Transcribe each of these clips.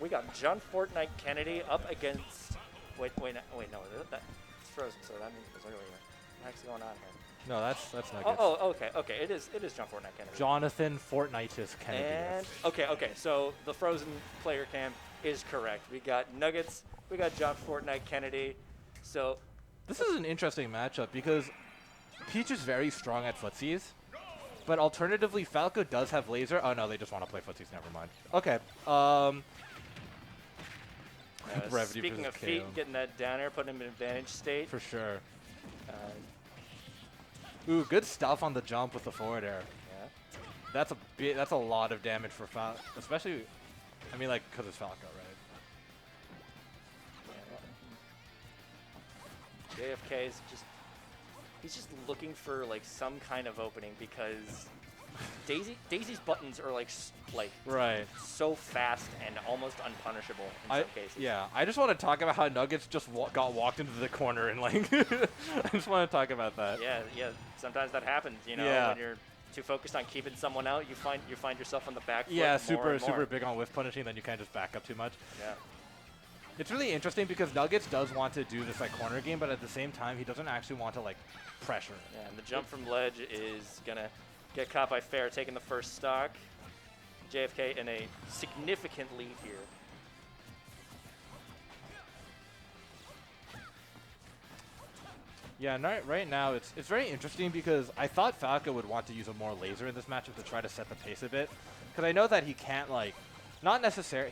We got John Fortnite Kennedy up against. Wait, no, that's Frozen, so that means it was earlier. What's actually going on here? No, that's Nuggets. Okay. It is John Fortnite Kennedy. Jonathan Fortnitis Kennedy. And okay. So the Frozen player cam is correct. We got Nuggets. We got John Fortnite Kennedy. So this is an interesting matchup because Peach is very strong at footsies, but alternatively Falco does have laser. Oh no, they just want to play footsies. Never mind. Okay. Brevity speaking of versus feet, KO. getting that down air, putting him in advantage state. For sure. Uh, Ooh, good stuff on the jump with the forward air. yeah. That's a lot of damage for Falco, especially, I mean, like, because it's Falco, right? JFK is he's just looking for like some kind of opening because Daisy's buttons are like Right. so fast and almost unpunishable in some cases. Yeah, I just want to talk about how Nuggets just got walked into the corner and like, I just want to talk about that. Yeah. Sometimes that happens, you know, Yeah. when you're too focused on keeping someone out, you find yourself on the back foot. Yeah, more and more. super big on whiff punishing, then you can't just back up too much. Yeah. It's really interesting because Nuggets does want to do this like corner game, but at the same time, he doesn't actually want to like pressure. Yeah, and the jump from ledge is gonna get caught by Fair, taking the first stock. JFK in a significant lead here. Yeah, right now it's very interesting because I thought Falco would want to use a more laser in this matchup to try to set the pace a bit, because I know that he can't like,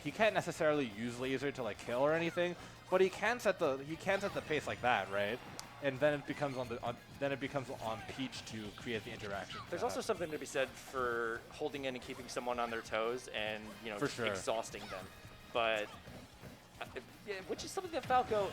he can't necessarily use laser to like kill or anything, but he can set the pace like that, right? And then it becomes on Peach to create the interaction. There's also something to be said for holding in and keeping someone on their toes and, you know, For just sure. exhausting them. But yeah, which is something that Falco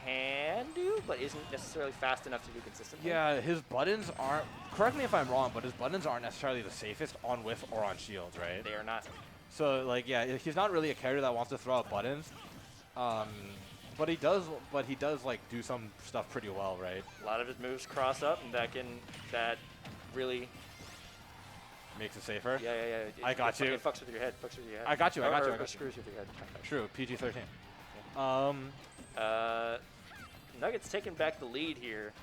can do, but isn't necessarily fast enough to do consistently. Yeah, his buttons aren't, correct me if I'm wrong, but his buttons aren't necessarily the safest on whiff or on shields, right? They are not. So like, yeah, he's not really a character that wants to throw out buttons. But he does like do some stuff pretty well, right? A lot of his moves cross up, and that really Makes it safer. yeah. I got you. It fucks with your head. I got you. Or screws with your head. True. PG-13. Nuggets taking back the lead here.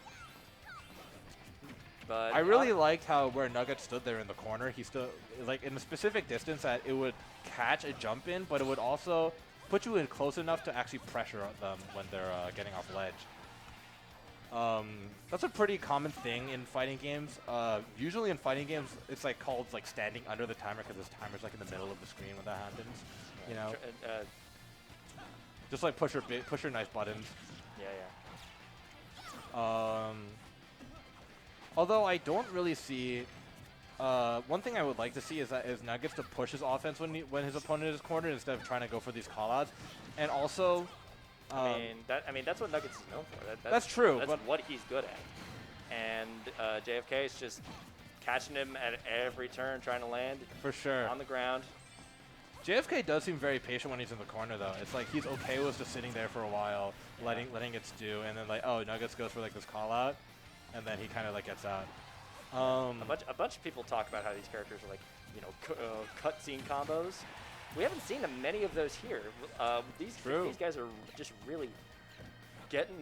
But I really liked how where Nugget stood there in the corner. He stood like in a specific distance that it would catch a jump in, but it would also put you in close enough to actually pressure them when they're getting off ledge. That's a pretty common thing in fighting games. Usually in fighting games, it's like called like standing under the timer because this timer's like in the middle of the screen when that happens. You know, just like push your nice buttons. Yeah. Although I don't really see. One thing I would like to see is Nuggets to push his offense when his opponent is cornered instead of trying to go for these callouts, and also. I mean that's what Nuggets is known for. That's true. That's but what he's good at. And JFK is just catching him at every turn, trying to land for sure on the ground. JFK does seem very patient when he's in the corner, though. It's like he's okay with just sitting there for a while, letting it stew, and then like, oh, Nuggets goes for like this call out, and then he kind of like gets out. A bunch of people talk about how these characters are like, you know, cutscene combos. We haven't seen many of those here. These guys are just really getting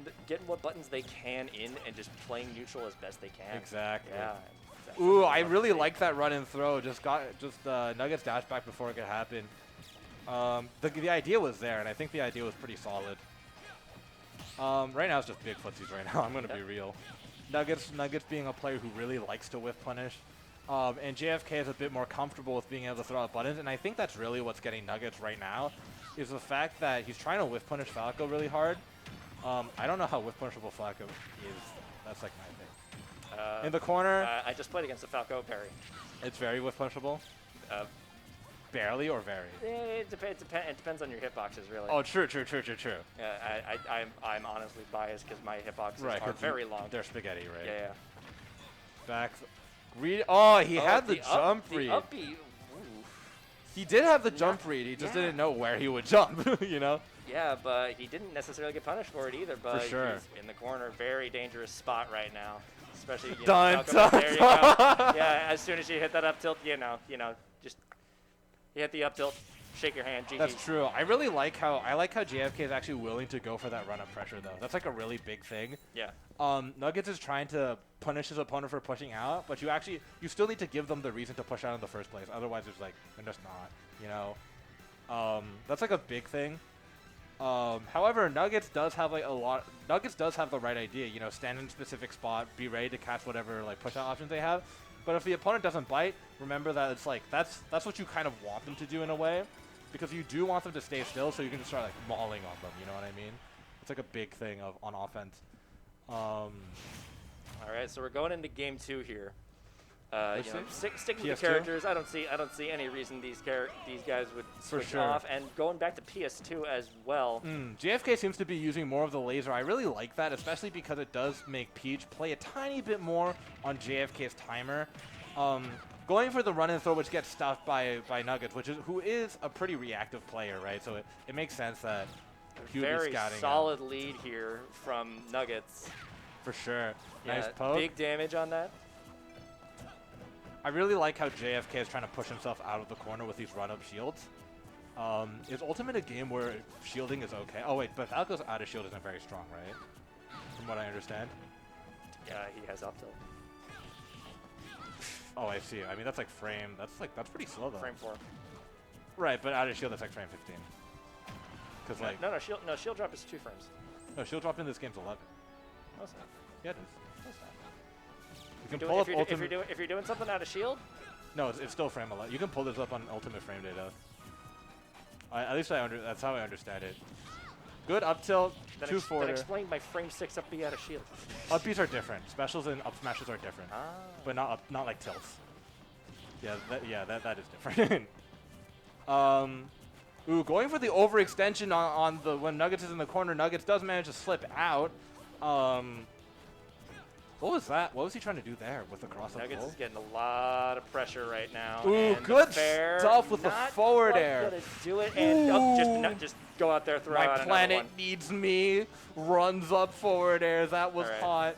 what buttons they can in and just playing neutral as best they can. Exactly. Yeah. Ooh, I really like that run and throw. Just Nuggets dash back before it could happen. The idea was there, and I think the idea was pretty solid. Right now it's just big footsies right now. I'm gonna be real. Nuggets being a player who really likes to whiff punish. And JFK is a bit more comfortable with being able to throw out buttons, and I think that's really what's getting Nuggets right now, is the fact that he's trying to whiff punish Falco really hard. I don't know how whiff punishable Falco is. That's like my thing. In the corner, I just played against the Falco Parry. it's very whiff punishable. Barely or very? It depends on your hitboxes, really. Oh, true. I'm honestly biased because my hitboxes Right, are 'cause very long. They're spaghetti, right? Yeah. Back. Oh, he had the jump read. The upbeat. Ooh. He did have the jump read. He just didn't know where he would jump, you know? Yeah, but he didn't necessarily get punished for it either. But sure. He's in the corner, very dangerous spot right now. Especially, you know, Dun, Falco, dun, there you dun. go. Yeah, as soon as you hit that up tilt, you know, just you hit the up tilt, shake your hand, GG. That's true. I really like how JFK is actually willing to go for that run-up pressure, though. That's like a really big thing. Yeah. Nuggets is trying to punish his opponent for pushing out, but you still need to give them the reason to push out in the first place. Otherwise, it's like they're just not, you know. That's like a big thing. However, Nuggets does have the right idea. You know, stand in a specific spot, be ready to catch whatever like push out options they have. But if the opponent doesn't bite, remember that it's like that's what you kind of want them to do in a way, because you do want them to stay still, so you can just start like mauling on them. You know what I mean? It's like a big thing on offense. All right, so we're going into game 2 here. Sticking to PS2? characters, I don't see any reason these guys would switch off. And going back to PS2 as well. JFK seems to be using more of the laser. I really like that, especially because it does make Peach play a tiny bit more on JFK's timer. Going for the run and throw, which gets stuffed by Nuggets, who is a pretty reactive player, right? So it makes sense that he would be scouting. Very solid lead here from Nuggets. For sure. Yeah, nice poke. Big damage on that. I really like how JFK is trying to push himself out of the corner with these run-up shields. Is Ultimate a game where shielding is okay? Oh wait, but Falco's out of shield isn't very strong, right? From what I understand. Yeah, he has up tilt. Oh, I see. I mean, that's like frame. That's pretty slow though. Frame 4. Right, but out of shield that's like frame 15. Cause like no, shield drop is 2 frames. no, shield drop in this game's 11. No, it's not. Yeah, it is. No, it's not. You can pull up ultimate. If you're doing something out of shield. No, it's still frame 11. You can pull this up on ultimate frame data. At least that's how I understand it. Good up tilt, 2-forwarder. Then explain my frame 6 up B out of shield. Up Bs are different. Specials and up smashes are different, but not like tilts. Yeah, that is different. Going for the overextension on the when Nuggets is in the corner. Nuggets does manage to slip out. What was that? What was he trying to do there with the cross-up Nuggets goal? is getting a lot of pressure right now. Ooh, good stuff with the forward air. Gonna do it, and just go out there, throw out My another planet one. needs me. Runs up forward air. That was hot.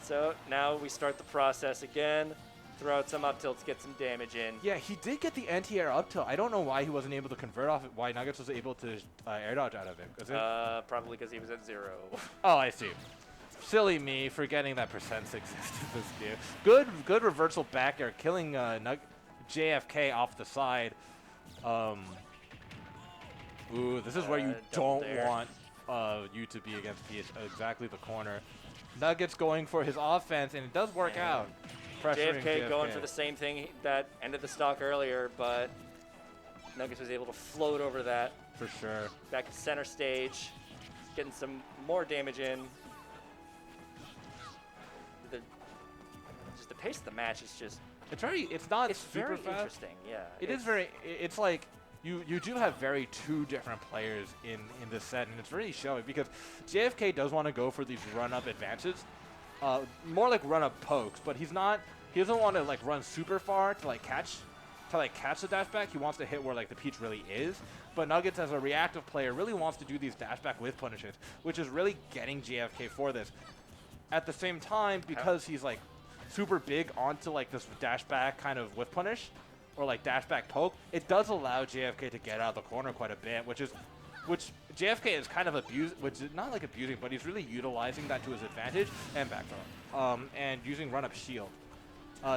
So now we start the process again. Throw out some up tilts, get some damage in. Yeah, he did get the anti-air up tilt. I don't know why he wasn't able to convert off it. Why Nuggets was able to air dodge out of it. Probably because he was at 0. Oh, I see. Silly me forgetting that percents existed this game. Good reversal back air, killing JFK off the side. This is where you don't want you to be against exactly the corner. Nuggets going for his offense, and it does work out. JFK going for the same thing that ended the stock earlier, but Nuggets was able to float over that. For sure. Back to center stage, getting some more damage in. The pace of the match is just... It's super very fast. Interesting, yeah. It's like you do have two different players in this set, and it's really showing because JFK does want to go for these run-up advances. More like run-up pokes, but he doesn't want to like run super far to catch the dash back. He wants to hit where like the Peach really is. But Nuggets, as a reactive player, really wants to do these dash back with punishes, which is really getting JFK for this. At the same time, because he's like super big onto like this dash back kind of whiff punish or like dash back poke, it does allow JFK to get out of the corner quite a bit, which JFK is kind of not like abusing, but he's really utilizing that to his advantage and back throw. And using run up shield.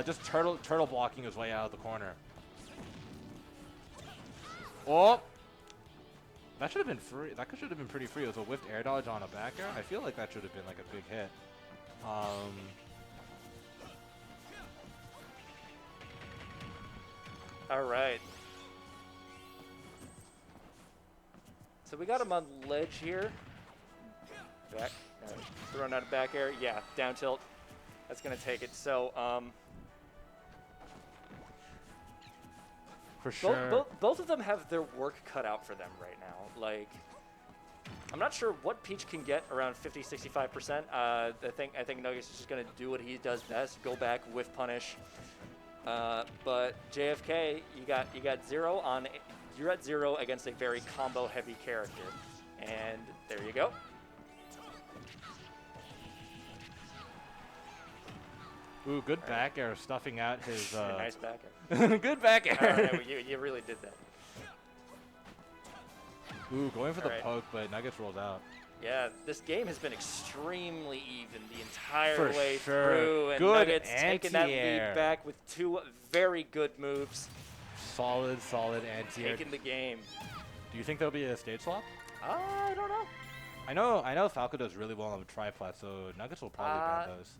Just turtle blocking his way out of the corner. Oh! That should have been free. That should have been pretty free. It was a whiffed air dodge on a back air. I feel like that should have been like a big hit. All right. So we got him on ledge here. Back, throwing out a back air. Yeah, down tilt. That's gonna take it. So, for sure. Both of them have their work cut out for them right now. Like, I'm not sure what Peach can get around 50-65%. I think Nuggets is just gonna do what he does best, go back with punish. But JFK, you got 0 on. You're at 0 against a very combo heavy character, and there you go. Ooh, good back air stuffing out his. Nice back air. Good back air. You really did that. Ooh, going for the Alright. poke, but Nuggets rolled out. Yeah, this game has been extremely even the entire For way sure. through, and Good Nuggets taking that anti-air. lead back with 2 very good moves, Solid anti-air. taking the game. Do you think there'll be a stage swap? I don't know. I know Falco does really well on the triplat, so Nuggets will probably ban those.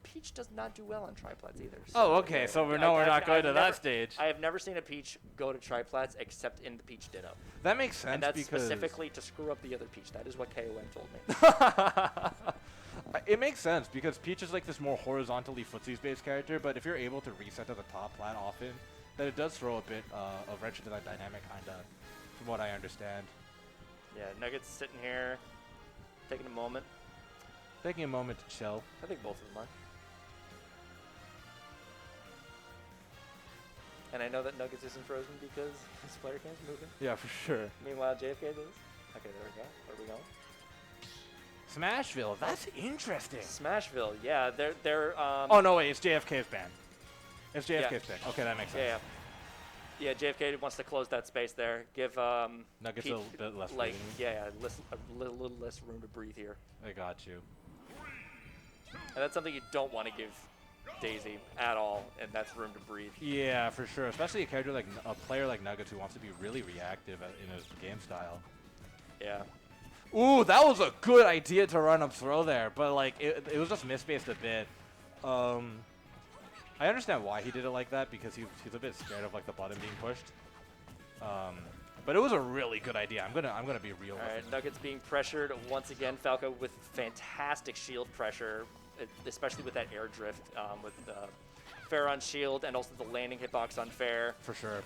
Peach does not do well on triplats either. So Oh, okay, so we're not going to that stage. I have never seen a Peach go to triplats except in the Peach Ditto. That makes sense And that's because specifically to screw up the other Peach. That is what KOM told me. It makes sense because Peach is like this more horizontally footsies-based character, but if you're able to reset to the top plat often, then it does throw a bit of wrench into that dynamic, kinda, from what I understand. Yeah, Nuggets sitting here, taking a moment. Taking a moment to chill. I think both of them are. And I know that Nuggets isn't frozen because his player can's moving. Yeah, for sure. Meanwhile, JFK is. Okay, there we go. Where are we going? Smashville, that's interesting. Smashville, yeah, they're Oh no, wait, it's JFK's ban. It's JFK's ban. Okay, that makes sense. Yeah, JFK wants to close that space there. Give Nuggets Peach, a bit less like breathing. a little less room to breathe here. I got you. And that's something you don't want to give Daisy at all, and that's room to breathe. Yeah, for sure. Especially a character like a player like Nuggets who wants to be really reactive in his game style. Yeah. Ooh, that was a good idea to run up throw there, but like it was just misspaced a bit. I understand why he did it like that because he's a bit scared of like the button being pushed. But it was a really good idea. I'm gonna be real. All right, Nuggets being pressured once again. Falco with fantastic shield pressure, especially with that air drift with Fair on shield and also the landing hitbox on Fair. For sure.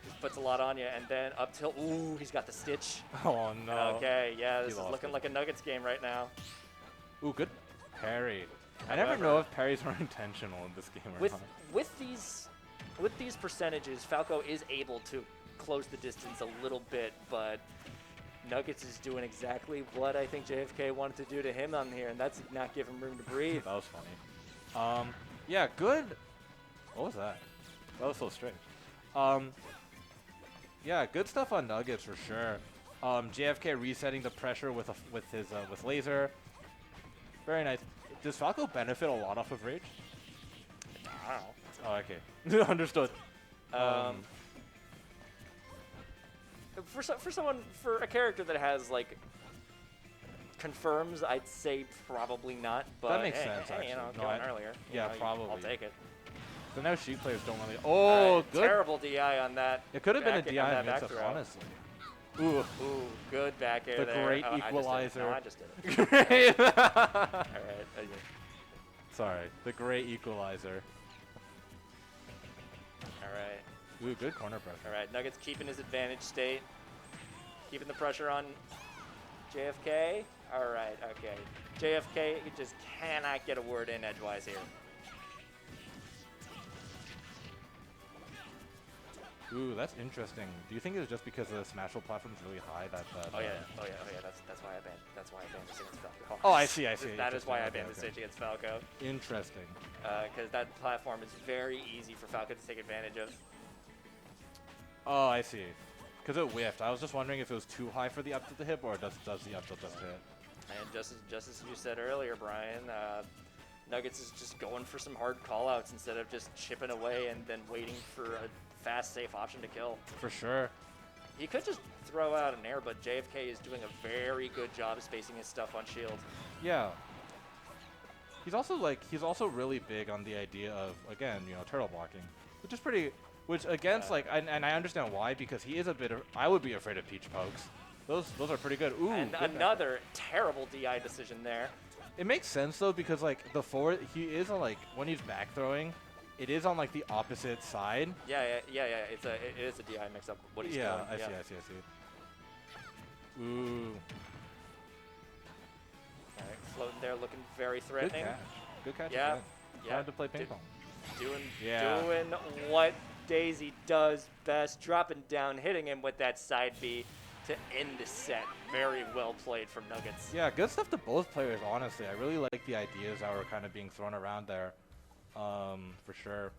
Just puts a lot on you, and then up till ooh, he's got the stitch. Oh no. Okay, yeah, this is looking it. like a Nuggets game right now. Ooh, good parry. I However, never know if parries are intentional in this game or not. With these percentages, Falco is able to close the distance a little bit, but Nuggets is doing exactly what I think JFK wanted to do to him on here, and that's not give him room to breathe. That was funny. Yeah, good. What was that? That was so strange. Yeah, good stuff on Nuggets for sure. JFK resetting the pressure with laser. Very nice. Does Falco benefit a lot off of rage? Wow. Oh, okay. Understood. For a character that has like confirms, I'd say probably not. But that makes hey, sense. Hey, actually. you know, No, going earlier. Yeah, probably. I'll take it. So now Sheik players don't really. Oh, Right, good. Terrible DI on that. It could have been a back- on DI that mix back up, throw. honestly. Ooh. Ooh, good back air The there. great Oh, equalizer. I just did it. No, I just did it. Great. All right. Sorry, the great equalizer. All right. Ooh, good corner pressure. All right. Nuggets keeping his advantage state. Keeping the pressure on JFK. All right. Okay. JFK just cannot get a word in edgewise here. Ooh, that's interesting. Do you think it's just because the Smashville platform is really high that? Oh yeah. That's why I banned. That's why I banned this against Falco. Oh, I see. That is why I Interesting. banned this stage against Falco. Interesting. Because that platform is very easy for Falco to take advantage of. Oh, I see. Because it whiffed. I was just wondering if it was too high for the up to the hip, or does the up tilt just hit? And just as you said earlier, Brian, Nuggets is just going for some hard callouts instead of just chipping away and then waiting for a fast, safe option to kill. For sure. He could just throw out an air, but JFK is doing a very good job of spacing his stuff on shield. Yeah. He's also really big on the idea of, again, turtle blocking, which is pretty. Which against and I understand why, because he is a bit of. I would be afraid of Peach pokes. Those are pretty good. Ooh. And another terrible DI decision there. It makes sense though, because like the forward, he is when he's back throwing, it is on like the opposite side. Yeah. It is a DI mix up. What he's doing. I see. Ooh. All right, floating there, looking very threatening. Good catch. Yeah. Again. Hard to play ping pong. Doing what Daisy does best, dropping down, hitting him with that side B to end the set. Very well played from Nuggets. Yeah, good stuff to both players, honestly. I really like the ideas that were kind of being thrown around there, for sure.